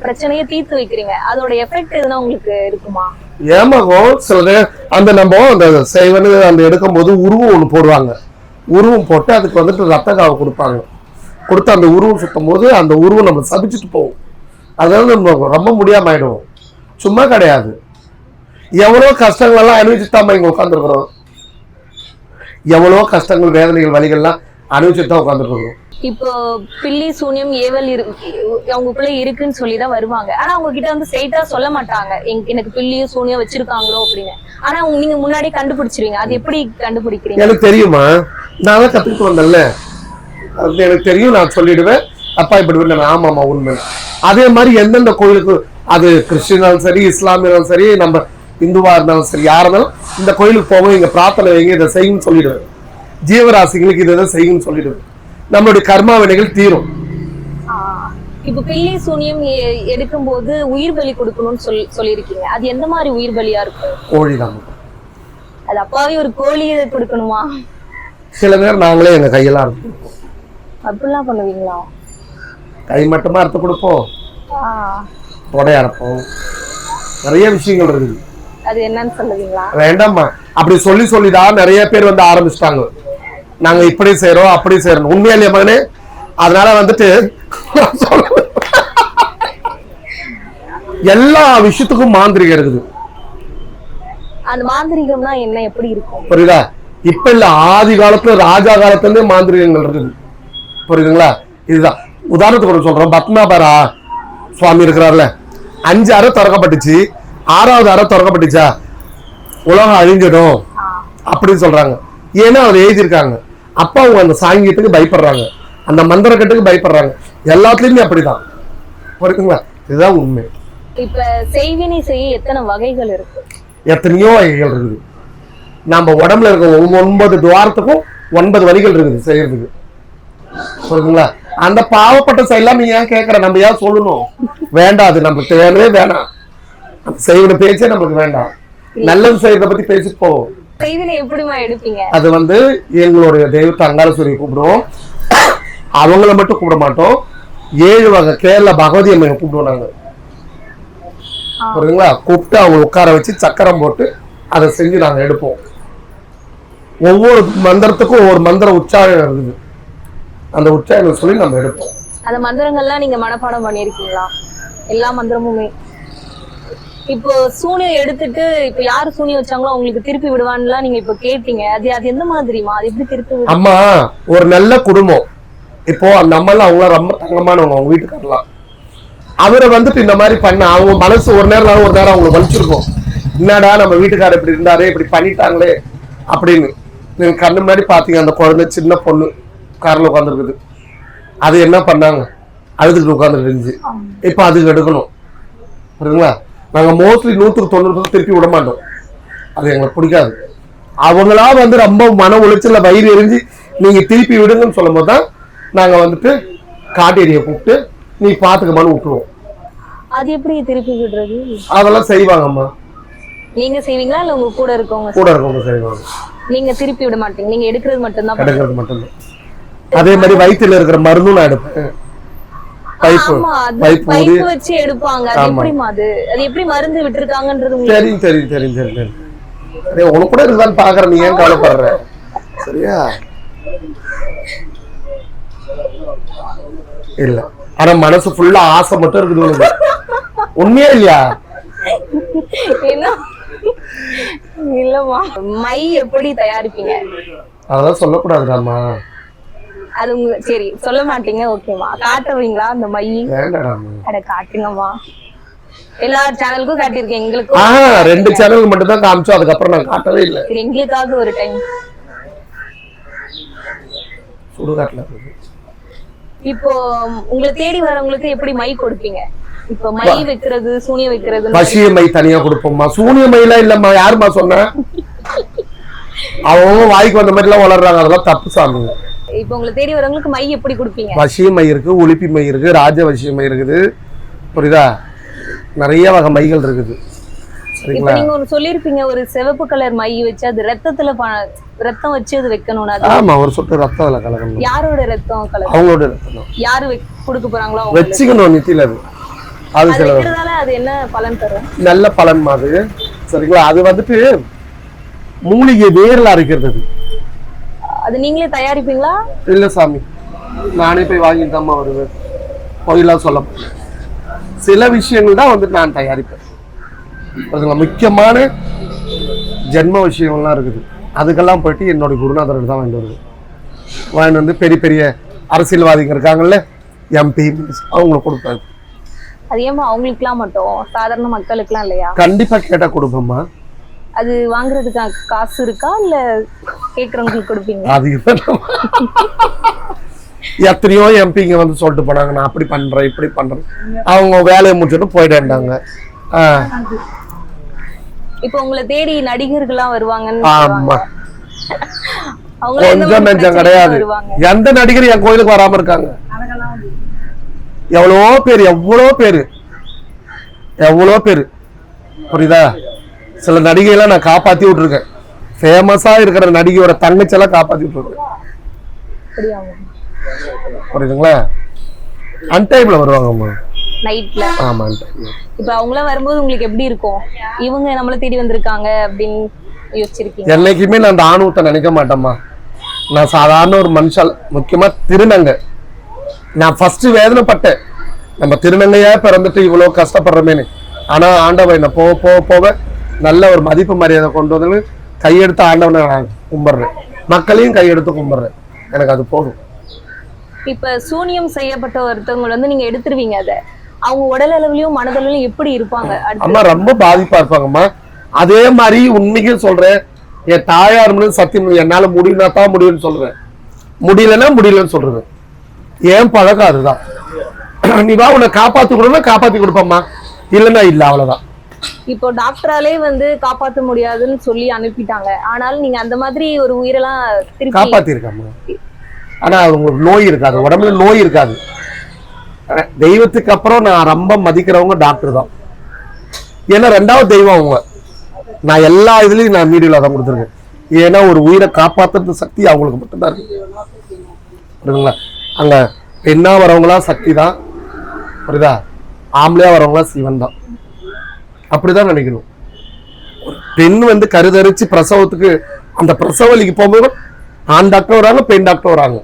பிரச்சனையை தீர்த்து வைக்கிறீங்க, அதோட எஃபெக்ட் எதுனா உங்களுக்கு இருக்குமா? ஏமாகும் சில அந்த நம்ம அந்த செய்வனு அந்த எடுக்கும் போது உருவம் ஒண்ணு போடுவாங்க, உருவம் போட்டு அதுக்கு வந்துட்டு ரத்த காவை கொடுப்பாங்க. கொடுத்து அந்த உருவம் சுத்தும் போது அந்த உருவம் நம்ம சபிச்சுட்டு போகும். அதனால நம்ம ரொம்ப முடியாம ஆயிடுவோம். சும்மா கிடையாது, எவ்வளவு கஷ்டங்கள் எல்லாம் அனுபவிச்சுட்டாம இங்க உட்காந்துருக்கிறோம். எவ்வளவு கஷ்டங்கள் வேதனைகள் வலிகள்லாம் அனுபவிச்சுட்டு தான் உட்காந்துருக்கிறோம். இப்போ பில்லி சூனியம் ஏவல் அவங்களுக்குள்ள இருக்குன்னு சொல்லிதான் வருவாங்க. ஆனா அவங்க கிட்ட வந்து ஸ்ட்ரைட்டா சொல்ல மாட்டாங்க எனக்கு பில்லியும் சூனியம் வச்சிருக்காங்களோ அப்படின்னு. ஆனா நீங்க முன்னாடி கண்டுபிடிச்சிருவீங்க. அது எப்படி கண்டுபிடிக்கிறீங்க? எனக்கு தெரியுமா, நான் தான் கத்துக்கிட்டு வந்தேன்ல, அது எனக்கு தெரியும். நான் சொல்லிடுவேன், அப்பா இப்படி இல்லை, ஆமாமா உண்மை. அதே மாதிரி எந்தெந்த கோயிலுக்கு, அது கிறிஸ்டினாலும் சரி இஸ்லாமியனாலும் சரி நம்ம இந்துவா இருந்தாலும் சரி யாரா இருந்தாலும் இந்த கோயிலுக்கு போவோம், இங்க பிரார்த்தனை வைங்க, இதை செய்யுன்னு சொல்லிடுவேன். ஜீவராசிகளுக்கு இதை செய்யுன்னு சொல்லிடுவேன். நம்மளுடைய கர்மா வினைகள் தீரும். இப்ப பில்லி சூனியம் எடுக்கும் போது உயிர் பலி கொடுக்கணும்னு சொல்லிருக்கீங்க. அது எந்த மாதிரி உயிர் பலியா இருக்கும்? கோழிதான். அது அப்பாவே ஒரு கோழியை கொடுக்கணுமா? சில நேரம் நாங்களே எங்க கையெல்லாம் அறுத்து. அப்படிலாம் பண்ணுவீங்களா? கை மட்டுமா அறுத்து கொடுப்போம், தொடை அறுப்போம், நிறைய விஷயங்கள் இருக்குது. அது என்னன்னு சொல்லுவீங்களா? வேண்டாமா, அப்படி சொல்லிதான் நிறைய பேர் வந்து ஆரம்பிச்சிட்டாங்க, நாங்க இப்படி செய்யறோம் அப்படி செய்யறோம். உண்மையா இல்லையா மகனே? அதனால வந்துட்டு எல்லா விஷயத்துக்கும் மாந்திரிகம் இருக்குது. அந்த மாந்திரிகம்னா என்ன, எப்படி இருக்கும்? புரியுதா? இப்ப இல்ல, ஆதி காலத்துல ராஜா காலத்துல இருந்தே மாந்திரிகங்கள் இருக்குது. புரியுதுங்களா? இதுதான் உதாரணத்துக்கு சொல்றோம். பத்மாபரா சுவாமி இருக்கிறார்ல, 5 அறை திறக்கப்பட்டுச்சு, 6வது அறை திறக்கப்பட்டுச்சா உலகம் அழிஞ்சிடும் அப்படின்னு சொல்றாங்க. ஏன்னா அவர் எழுதியிருக்காங்க. அப்ப அவங்க அந்த சாங்கியத்துக்கு பயப்படுறாங்க, அந்த மந்திரக்கட்டுக்கு பயப்படுறாங்க. எல்லாத்துலயுமே அப்படிதான். புரியுதுங்களா? இதுதான் உண்மை. இப்ப செய்வினை செய்ய எத்தனை வகைகள் இருக்கு? எத்தனையோ வகைகள் இருக்குது. நம்ம உடம்புல இருக்க 9 துவாரத்துக்கும் 9 வழிகள் இருக்குது செய்யறதுக்கு. புரியுதுங்களா? அந்த பாவப்பட்ட செயலாம் நீங்க ஏன் கேட்கற, நம்ம ஏன் சொல்லணும்? வேண்டாம், அது நம்மளுக்கு தேவையே வேணாம். செய்வன பேச்சே நம்மளுக்கு வேண்டாம். நல்லது செய்யறத பத்தி பேசிட்டு போவோம். செய்வினை எப்படிமா எடுப்பீங்க? அது வந்து எங்களுடைய தெய்வத்தை அங்காளேஸ்வரியை கூப்பிடுவோம். அவங்கள மட்டும் கூப்பிட மாட்டோம், 7 வகை கேரள பகவதி அம்மையை கூப்பிடுவோம் நாங்க. புரியுதுங்களா? கூப்பிட்டு அவங்க உட்கார வச்சு சக்கரம் போட்டு அதை செஞ்சு நாங்க எடுப்போம். ஒவ்வொரு மந்திரத்துக்கும் ஒவ்வொரு மந்திர உச்சாரணம் இருக்குது. அந்த உச்சாரணம் சொல்லி நம்ம எடுப்போம். அந்த மந்திரங்கள்லாம் நீங்க மனப்பாடம் பண்ணிருக்கீங்களா? எல்லா மந்திரமுமே. இப்போ சூனியம் எடுத்துட்டு இப்ப யாரு சூனியம் வச்சாங்களோ அவங்களுக்கு திருப்பி விடுவான்லாம் நீங்க இப்ப கேட்டீங்க. அது எந்த மாதிரிமா? அது எப்படி திருப்பி? அம்மா, ஒரு நல்ல குடும்பம், இப்போ அந்த அம்மாலாம் அவங்கள ரொம்ப தங்கமானவங்க, அவங்க வீட்டுக்காரலாம். அவரை வந்துட்டு இந்த மாதிரி பண்ண அவங்க மனசு ஒரு நேரம் அவங்களுக்கு வலிச்சிருக்கும். என்னடா நம்ம வீட்டுக்காரர் இப்படி இருந்தாரே, இப்படி பண்ணிட்டாங்களே அப்படின்னு. நீங்க கண்ணு முன்னாடி பாத்தீங்க, அந்த குழந்தை சின்ன பொண்ணு காரில் உட்காந்துருக்குது. அது என்ன பண்ணாங்க, அழுதுட்டு உட்காந்துட்டு இருந்துச்சு. இப்ப அதுக்கு எடுக்கணும். புரியுதுங்களா? நாங்க மோஸ்ட்லி 100% திருப்பி விட மாட்டோம், அது எங்களுக்கு பிடிக்காது. அவங்களா வந்து ரொம்ப மன உளைச்சல வயிறு எரிஞ்சு நீங்க திருப்பி விடுங்கன்னு சொல்லும் போதுதான் நாங்க வந்துட்டு காட்டேரியை கூப்பிட்டு நீ பாத்துக்கமான்னு விட்டுருவோம். அது எப்படி திருப்பி விடுறது? அதெல்லாம் செய்வாங்கம்மா. நீங்க செய்வீங்களா இல்ல உங்க கூட இருக்கவங்க செய்வாங்க? நீங்க திருப்பி விட மாட்டீங்க, நீங்க எடுக்கிறது மட்டும்தான். எடுக்கிறது மட்டும்தான். அதே மாதிரி வயிற்றுல இருக்கிற மருந்தும் நான் எடுப்பேன். பைப்பு வச்சு எடுப்பாங்க. அது எப்படி மருந்து விட்டுருக்காங்கன்றது தெரியும். உனக்கு கூட இருந்தாலும் பாக்குற, நீ ஏன் கவலைப்படுற? சரியா? இல்ல, ஆனா மனசு ஃபுல்லா ஆசை மட்டும் இருக்குது உங்களுக்கு. உண்மையா இல்லையா? என்ன இல்லம்மா, மை எப்படி தயாரிப்பீங்க? அதெல்லாம் சொல்லக்கூடாதுடாமா. அது சரி சொல்ல மாட்டீங்க, ஓகேமா. காட்டுவீங்களா அந்த மை? வேண்டாடாமா. அட காட்டுங்கம்மா. எல்லா சேனலுக்கும் காட்டியிருக்கேன், எங்களுக்கும் 2 சேனல் மட்டும் தான் காமிச்சோம், அதுக்கப்புறம் நான் காட்டவே இல்லை. சரி, எங்களுக்காக ஒரு டைம் சுடுகாட்டுல. இப்போ உங்களை தேடி வரவங்களுக்கு எப்படி மை கொடுப்பீங்க? இப்போ மை வைக்கிறது, சூனிய வைக்கிறது. வசிய மை தனியா கொடுப்போம்மா. சூனிய மைலாம் இல்லம்மா. யாருமா சொன்ன? அவங்க வாய்க்கு வந்த மாதிரி எல்லாம் வளர்றாங்க, அதெல்லாம் தப்பு சாமி. இப்போ உங்களை தேடி வரவங்களுக்கு மை எப்படி கொடுப்பீங்க? வசிய மை இருக்கு, ஒளிப்பி மை இருக்கு, ராஜ வசிய மை இருக்குது, புரியுதா? நிறைய வகை மைகள் இருக்குது. இப்போ நீங்க ஒன்னு சொல்லிருப்பீங்க, ஒரு சிவப்பு கலர் மை வச்சு அது ரத்தத்துல ரத்தம் வச்சு அது வைக்கணும்னா. ஆமா, ஒரு சொட்டு ரத்தம் அதுல கலக்கணும். யாரோட ரத்தம் கலக்கணும்? அவங்களோட ரத்தம். யாரு கொடுக்க போறாங்களோ வச்சுக்கணும் நித்தில. அது வைக்கிறதால அது என்ன பலன் தரும்? நல்ல பலன் மாதிரி. சரிங்களா? அது வந்துட்டு மூலிகை வேர்ல அரைக்கிறது. அது நீங்களே தயாரிப்பீங்களா? இல்ல சாமி, நானே போய் வாங்கிட்டு தான் வருவேன். பொய்லாம் சொல்ல போறேன். சில விஷயங்கள் தான் வந்துட்டு நான் தயாரிப்பேன். அதுல முக்கியமான ஜென்ம விஷயங்கள்லாம் இருக்குது. அதுக்கெல்லாம் போயிட்டு என்னோட குருநாதர்கள் தான் வாங்கிட்டு வருது. வாங்கிட்டு வந்து பெரிய பெரிய அரசியல்வாதிகள் இருக்காங்கல்ல, எம்பி, அவங்களுக்கு கொடுப்பாரு. அது ஏமா அவங்களுக்குலாம் மட்டும், சாதாரண மக்களுக்குலாம் இல்லையா? கண்டிப்பா கேட்டா கொடுப்போம்மா. அது வாங்குறதுக்கு காசு இருக்கா இல்ல கேக்குறவங்களுக்கு கொடுப்பீங்க? அது எத்தனையோ எம்பிங்க வந்து சொல்லிட்டு போனாங்க, நான் அப்படி பண்றேன் இப்படி பண்றேன். அவங்க வேலையை முடிச்சுட்டு போயிட்டாங்க. இப்ப உங்களை தேடி நடிகர்கள்லாம் வருவாங்கன்னு. ஆமா, கொஞ்சம் நெஞ்சம் கிடையாது. எந்த நடிகர் என் கோயிலுக்கு வராம இருக்காங்க? எவ்வளோ பேரு, புரியுதா? சில நடிகையெல்லாம் நான் காப்பாத்தி விட்டுருக்கேன். ஃபேமஸா இருக்கிற நடிகையோட தங்கச்செல்லாம் காப்பாத்தி விட்டுருக்கேன். புரியுதுங்களா? அன்டைம்ல வருவாங்கம்மா, நைட்ல. ஆமா. இப்ப அவங்கள வரும்போது உங்களுக்கு எப்படி இருக்கும்? இவங்க நம்மள தேடி வந்திருக்காங்க அப்படின்னு யோசிச்சிருக்கீங்க? என்னைக்குமே நான் அந்த ஆணவத்தை நினைக்க மாட்டேம்மா. நான் சாதாரண ஒரு மனுஷன். முக்கியமா திருநங்கை. நான் ஃபர்ஸ்ட் வேதனைப்பட்டேன், நம்ம திருநங்கையா பிறந்துட்டு இவ்வளவு கஷ்டப்படுறமேனு. ஆனா ஆண்டவன் என்ன போக போக போக நல்ல ஒரு மதிப்பு மரியாதை கொண்டு வந்து கையெடுத்து ஆண்டவனை நான் கும்பிடுறேன். மக்களையும் கையெடுத்து கும்பிடுறேன். எனக்கு அது போதும். இப்ப சூனியம் செய்யப்பட்ட ஒருத்தவங்க வந்து நீங்க எடுத்துருவீங்க, அத அவங்க உடல் அளவுலயும் மனதளவுலயும் எப்படி இருப்பாங்க? அம்மா ரொம்ப பாதிப்பா இருப்பாங்கம்மா. அதே மாதிரி உண்மைக்கு சொல்றேன், என் தாயார் சத்தியம், என்னால முடியும்னா தான் முடியும்னு சொல்றேன், முடியலன்னு சொல்றேன். ஏன் பழக்கம் அதுதான். நீ வா, உன்னை காப்பாத்தி கொடுனா காப்பாத்தி கொடுப்பம்மா, இல்லைன்னா இல்ல, அவ்வளவுதான். இப்போ டாக்டராலே வந்து காப்பாற்ற முடியாதுன்னு சொல்லி அனுப்பிட்டாங்க. ஆனாலும் நீங்க அந்த மாதிரி ஒரு உயிரெல்லாம் காப்பாத்தி இருக்காமா. ஆனா உங்களுக்கு நோய் இருக்காது, உடம்புல நோய் இருக்காது. தெய்வத்துக்கு அப்புறம் நான் ரொம்ப மதிக்கிறவங்க டாக்டர் தான். ஏன்னா 2வது தெய்வம் அவங்க. நான் எல்லா இதுலயும் நான் மீடியால தான் கொடுத்துருக்கேன். ஏன்னா ஒரு உயிரை காப்பாத்துறது சக்தி அவங்களுக்கு மட்டும்தான் இருக்கு. புரியுதுங்களா? அங்க பெண்ணா வரவங்களா சக்தி தான், புரியுதா? ஆம்பளையா வரவங்களா சிவன் தான். அப்படிதான் நினைக்கணும். பெண் வந்து கருதரிச்சு பிரசவத்துக்கு அந்த பிரசவலிக்கு போகும்போது ஆண் டாக்டர் வராங்க, பெண் டாக்டர் வராங்க.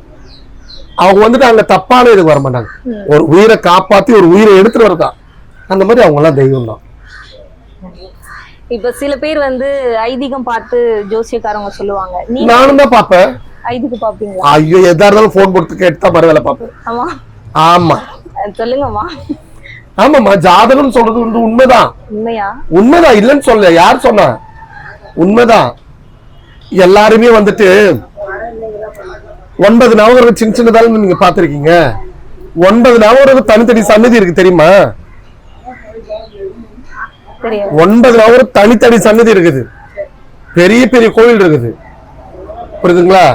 அவங்க வந்துட்டு அங்க தப்பான இதுக்கு வர மாட்டாங்க. ஒரு உயிரை காப்பாத்தி ஒரு உயிரை எடுத்துட்டு வரதான். அந்த மாதிரி அவங்க எல்லாம் தெய்வம் தான். இப்ப சில பேர் வந்து ஐதீகம் பார்த்து ஜோசியக்காரங்க சொல்லுவாங்க. நானும் தான் பாப்பேன். ஐதீகம் பாப்பீங்களா? ஐயோ, எதா இருந்தாலும் போன் கொடுத்து கேட்டுதான் மறு வேலை பாப்பேன். ஆமா ஆமா சொல்லுங்கம்மா. ஆமாம்மா, ஜாதகம் சொல்றது வந்து உண்மைதான். உண்மைதான், இல்லைன்னு சொல்ல. யார் சொன்னா? உண்மைதான். எல்லாருமே வந்துட்டு 9 நவகிரகம் சின்ன சின்னதாலும் நீங்க பாத்திருக்கீங்க. 9 நவகிரகம் தனித்தனி சன்னதி இருக்கு, தெரியுமா? 9 நவகிரகம் தனித்தனி சன்னதி இருக்குது. பெரிய பெரிய கோயில் இருக்குது, புரியுதுங்களா?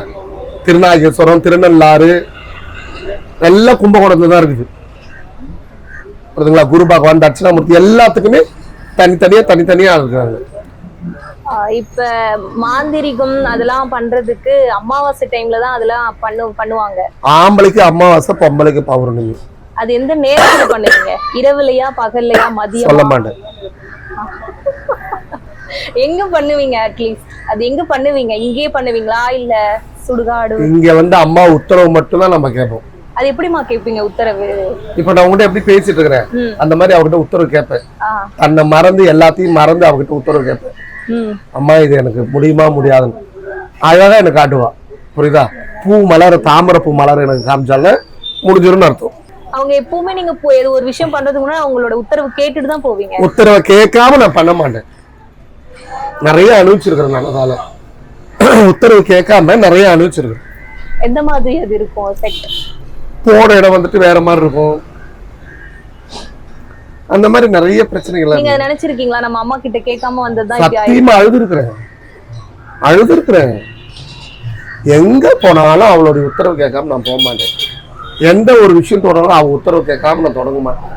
திருநாகேஸ்வரம், திருநள்ளாறு எல்லாம் கும்பகோணத்துல தான் இருக்குது, புரியுதுங்களா? குரு பகவான், தட்சிணாமூர்த்தி எல்லாத்துக்குமே தனித்தனியா இருக்காங்க. இப்ப மாந்திரிகம் அதெல்லாம் பண்றதுக்கு அமாவாசை டைம்ல தான் அதெல்லாம் பண்ணுவாங்க. ஆம்பளைக்கு அமாவாசை, பொம்பளைக்கு பௌர்ணமி. அது எந்த நேரத்துல பண்ணுவீங்க? இரவுலையா, பகல்லையா, மதியம்? சொல்ல மாட்டேன். எங்க பண்ணுவீங்க? அட்லீஸ்ட் அது எங்க பண்ணுவீங்க? இங்கேயே பண்ணுவீங்களா இல்ல சுடுகாடு. இங்க வந்து அம்மா உத்தரவு மட்டும்தான் நம்ம கேட்போம். அது எப்படிமா கேட்பீங்க உத்தரவு? இப்ப நான் உங்ககிட்ட எப்படி பேசிட்டு இருக்கிறேன் அந்த மாதிரி அவகிட்ட உத்தரவு கேட்பேன். தன்னை மறந்து எல்லாத்தையும் மறந்து அவகிட்ட உத்தரவு கேட்பேன். அம்மா இது எனக்கு முடியுமா முடியாதுன்னு அழகா எனக்கு காட்டுவா. புரியுதா? பூ மலர், தாமரை பூ மலர் எனக்கு காமிச்சால முடிஞ்சிரும்னு அர்த்தம். அவங்க எப்பவுமே நீங்க ஒரு விஷயம் பண்றதுக்கு முன்னாடி அவங்களோட உத்தரவு கேட்டுட்டு தான் போவீங்க. உத்தரவை கேட்காம நான் பண்ண மாட்டேன். நிறைய அனுபவிச்சிருக்கிறேன் நான். அதால உத்தரவு கேட்காம நிறைய அனுபவிச்சிருக்கிறேன். எந்த மாதிரி அது இருக்கும்? போன இடம் வந்துட்டு வேற மாதிரி இருக்கும். அந்த மாதிரி நிறைய பிரச்சனைகள். நீங்க நினைச்சிருக்கீங்களா நம்ம அம்மா கிட்ட கேட்காம வந்ததுதான்? சத்தியமா அழுதுருக்கிறேன். எங்க போனாலும் அவளுடைய உத்தரவு கேட்காம நான் போக மாட்டேன். எந்த ஒரு விஷயம் தொடங்கணும் அவ உத்தரவு கேட்காம நான் தொடங்க மாட்டேன்.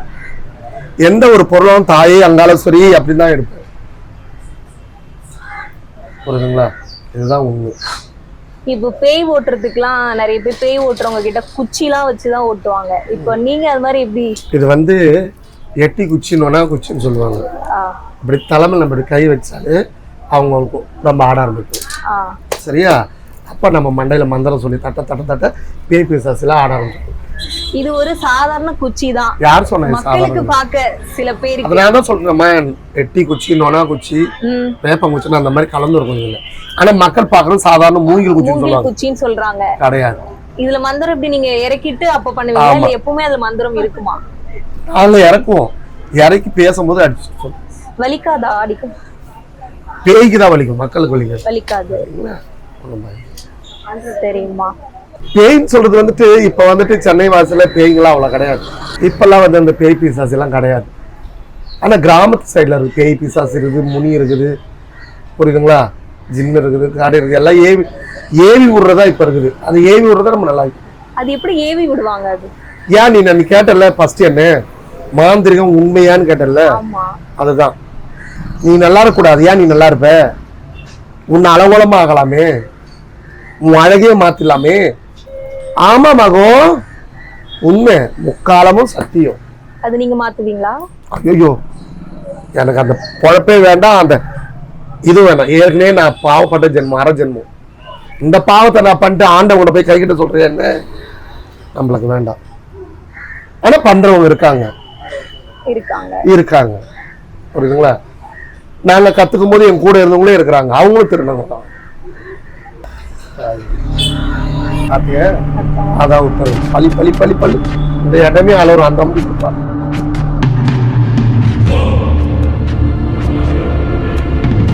எந்த ஒரு பொருளும் தாயே அங்காளஸ்வரி அப்படின்னு தான் எடுப்பேன். புரியுதுங்களா? இதுதான் உண்மை. இப்போ பேய் ஓட்டுறதுக்குலாம் நிறைய பேர் பேய் ஓட்டுறவங்க கிட்ட குச்சிலாம் வச்சுதான் ஓட்டுவாங்க. இப்போ நீங்க அது மாதிரி எப்படி? இது வந்து எட்டி குச்சின்னு குச்சின்னு சொல்லுவாங்க. இப்படி தலைமையில் நம்ம கை வச்சாலே அவங்களுக்கு நம்ம ஆட ஆரம்பிக்கும். சரியா? அப்ப நம்ம மண்டையில மந்திரம் சொல்லி தட்ட தட்ட தட்ட பேய் பிசாசுல ஆட ஆரம்பிக்கும். இது ஒரு சாதாரண குச்சி தான். யார் சொன்னாங்க? மக்களுக்கு பார்க்க சில பேருக்கு அதனால தான் சொல்றேன் எட்டி குச்சி, நொனா குச்சி, வேப்பங்குச்சின்னு அந்த மாதிரி கலந்து இருக்கும் இதுல. ஆனா மக்கள் பாக்குறது சாதாரண மூங்கில் குச்சின்னு சொல்றாங்க. கிடையாது. இதுல மந்திரம் எப்படி நீங்க இறக்கிட்டு அப்ப பண்ணுவீங்க இல்ல எப்பவுமே அதுல மந்திரம் இருக்குமா? அதுல இறக்குவோம். இறக்கி பேசும்போது அடிச்சு வலிக்காதா? அடிக்கும். பேய்க்கு தான் வலிக்கும், மக்களுக்கு வலிக்காது. சரிம்மா. பேய்ன்னு சொல்றது வந்துட்டு இப்ப வந்துட்டு சென்னை வாசல்ல பேய்ங்களாம் அவ்வளவு கிடையாது. இப்பெல்லாம் வந்து அந்த பேய் பிசாசு எல்லாம் கிடையாது. ஆனா கிராமத்து சைட்ல இருக்கு பேய் பிசாசு இருக்குது, முனி இருக்குது. புரியுதுங்களா? ஜின்னு இருக்குது, காடை இருக்குது. எல்லாம் ஏவி விடுறதா இப்ப இருக்குது. அது ஏவி விடுறதா நம்ம நல்லா இருக்கு. அது எப்படி ஏவி விடுவாங்க? அது ஏன் நீ கேட்டல ஃபர்ஸ்ட் என்ன மாந்திரிகம் உண்மையான்னு கேட்டல, அதுதான். நீ நல்லா இருக்கக்கூடாது. ஏன் நீ நல்லா இருப்ப? உன்னை அலங்கோலமா ஆகலாமே, உன் அழகையே மாத்திடலாமே. ஆமா மகம், உண்மை, முக்காலமும் சத்தியம். அது நீங்க மாத்துவீங்களா? ஐயோ எனக்கு அந்த பொழப்பே வேண்டாம், அந்த இது வேண்டாம். ஏற்கனவே நான் பாவப்பட்ட ஜென்மம், அரை ஜென்மம். இந்த பாவத்தை நான் பண்ணிட்டு ஆண்டவங்களை போய் கைகிட்ட சொல்றேன் என்ன? நம்மளுக்கு வேண்டாம். ஆனா பண்றவங்க இருக்காங்க. புரியுதுங்களா? நாங்க கத்துக்கும் போது என் கூட இருந்தவங்களே இருக்கிறாங்க. அவங்களும் திருநங்க தான். அதான் உத்தரவு. பள்ளி பள்ளி பள்ளி பள்ளி இந்த இடமே அளவு அந்த மாதிரி கொடுப்பாங்க.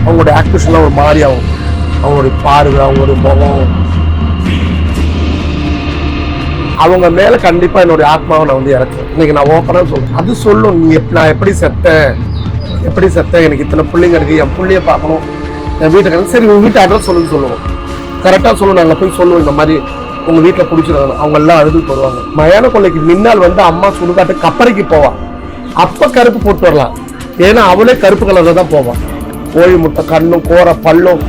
அவங்களுடைய ஆக்டிவேஷன்லாம் ஒரு மாதிரி ஆகும். அவங்களுடைய பார்வை, அவங்களுடைய முகம், அவங்க மேல கண்டிப்பா என்னுடைய ஆத்மாவை நான் வந்து இறக்குறேன். இன்னைக்கு நான் ஓப்பனா சொல்றேன். அது சொல்லும் நீ நான் எப்படி செத்தேன், எனக்கு இத்தனை பிள்ளைங்க இருக்கு, என் பிள்ளைய பார்க்கணும், என் வீட்டுக்கு. சரி உங்க வீட்டு அட்ரஸ் சொல்லுவோம். கரெக்டா சொல்லுவோம். நாங்க போய் சொல்லுவோம் இந்த மாதிரி உங்க வீட்டுல பிடிச்சிருக்காங்க. அவங்க எல்லாம் அழுது போடுவாங்க. மயான கொள்ளைக்கு முன்னால் வந்து அம்மா சுடுகாட்டு கப்பறைக்கு போவான். அப்ப கருப்பு போட்டு வரலாம். ஏன்னா அவளே கருப்பு கலர்ல தான் போவான். கோழி முட்டை கண்ணும் கோர பல்லும்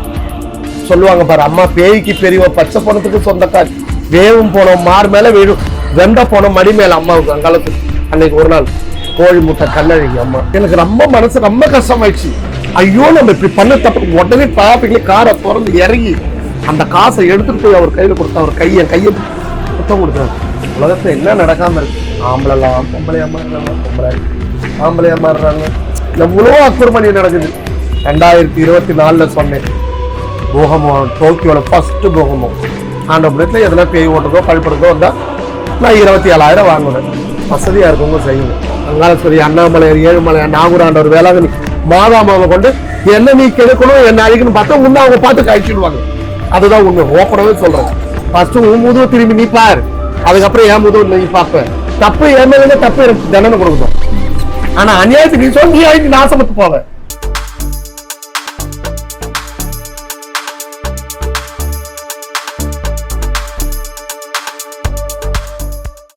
சொல்லுவாங்க பாரு. அம்மா பேய்க்கு பெரியவ, பச்சை பணத்துக்கு சொந்தக்காரி, வேவும் போனோம் மாறு மேல வீடும், வெண்ட போனோம் மடி மேல அம்மாவுக்கு. அங்காலத்துக்கு அன்னைக்கு ஒரு நாள் கோழி முட்டை கல்லழகி அம்மா. எனக்கு ரொம்ப மனசு ரொம்ப கஷ்டமாயிடுச்சு. ஐயோ நம்ம இப்படி பண்ண தப்பு. உடனே டிராபிக்ல காரை திறந்து இறங்கி அந்த காசை எடுத்துட்டு போய் அவர் கையில கொடுத்தா. அவர் கையை புத்தம் கொடுத்தாரு. உலகத்துல என்ன நடக்காம இருக்கு. ஆம்பளைலாம் பொம்பளையா மாறுறாங்க, ஆம்பளையா மாறுறாங்க. எவ்வளோ அக்குறுமணி நடக்குது. 2024 சொன்னேன் பூகம்பம், டோக்கியோல ஃபர்ஸ்ட் பூகம்பம். ஆண்டபுரத்துல எதுனா பேய் ஓட்டுறதோ கழுப்புறதோ வந்தா நான் 27,000 வாங்குவேன். வசதியா இருக்கவங்க செய்யணும். அங்காளஸ்வரி, அண்ணாமலையார், ஏழுமலை, நாகூராண்டவர், வேளாங்கண்ணி, மாதாமாவை கொண்டு என்ன நீ கெடுக்கணும் என்ன அழிக்கணும் பார்த்தா உன்ன அவங்க பார்த்து கழிச்சுடுவாங்க. அதுதான் உண்மை. ஓப்பனவே சொல்றேன். ஃபர்ஸ்ட் உன் முதுவை திரும்பி நீ பாரு, அதுக்கப்புறம் என் முதுவை நீ பார்ப்ப. தப்பு என் மேல தப்பு எனக்கு தண்டனை கொடுக்கணும். ஆனா அநியாயத்துக்கு நீ சொல்லி நாசமத்து போவேன்.